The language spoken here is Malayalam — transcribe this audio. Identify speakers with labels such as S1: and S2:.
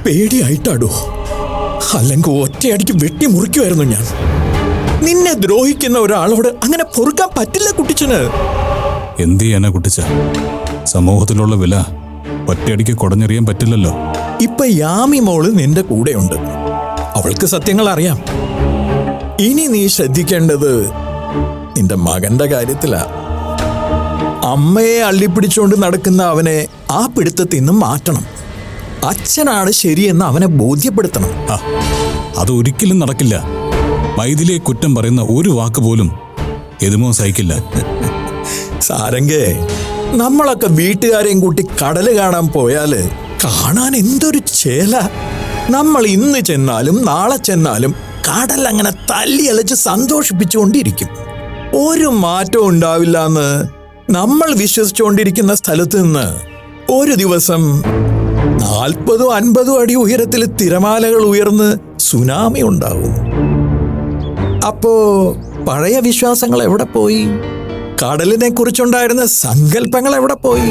S1: പേടിയായിട്ടാടോ, അല്ലെങ്കിൽ ഒറ്റയടിക്ക് വെട്ടി മുറിക്കുമായിരുന്നു ഞാൻ. നിന്നെ ദ്രോഹിക്കുന്ന ഒരാളോട് അങ്ങനെ പൊറുക്കാൻ പറ്റില്ല കുട്ടിച്ചന്.
S2: എന്ത് ചെയ്യാനാ കുട്ടിച്ച? സമൂഹത്തിലുള്ള വില ഒറ്റയടിക്ക് കുടഞ്ഞെറിയാൻ പറ്റില്ലല്ലോ.
S1: ഇപ്പൊ യാമി മോള് നിന്റെ കൂടെയുണ്ട്, അവൾക്ക് സത്യങ്ങൾ അറിയാം. ഇനി നീ ശ്രദ്ധിക്കേണ്ടത് നിന്റെ മകന്റെ കാര്യത്തിലാ. അമ്മയെ അള്ളിപ്പിടിച്ചുകൊണ്ട് നടക്കുന്ന അവനെ ആ പിടുത്തത്തിൽ നിന്ന് മാറ്റണം. അച്ഛനാണ് ശരിയെന്ന് അവനെ ബോധ്യപ്പെടുത്തണം.
S2: അത് ഒരിക്കലും നടക്കില്ല. മൈഥിലിയെ കുറ്റം പറയുന്ന ഒരു വാക്ക് പോലും എതുമോ സഹിക്കില്ല.
S1: സാരംഗേ, നമ്മളൊക്കെ വീട്ടുകാരെയും കൂട്ടി കടല് കാണാൻ പോയാല് കാണാൻ എന്തൊരു ചേല. നമ്മൾ ഇന്ന് ചെന്നാലും നാളെ ചെന്നാലും കടൽ അങ്ങനെ തല്ലി അലച്ച് സന്തോഷിപ്പിച്ചുകൊണ്ടിരിക്കും. ഒരു മാറ്റവും ഉണ്ടാവില്ല എന്ന് നമ്മൾ വിശ്വസിച്ചുകൊണ്ടിരിക്കുന്ന സ്ഥലത്ത് നിന്ന് ഒരു ദിവസം 40-50 അടി ഉയരത്തിൽ തിരമാലകൾ ഉയർന്ന് സുനാമി ഉണ്ടാവും. അപ്പോ പഴയ വിശ്വാസങ്ങൾ എവിടെ പോയി? കടലിനെ കുറിച്ചുണ്ടായിരുന്ന സങ്കല്പങ്ങൾ എവിടെ പോയി?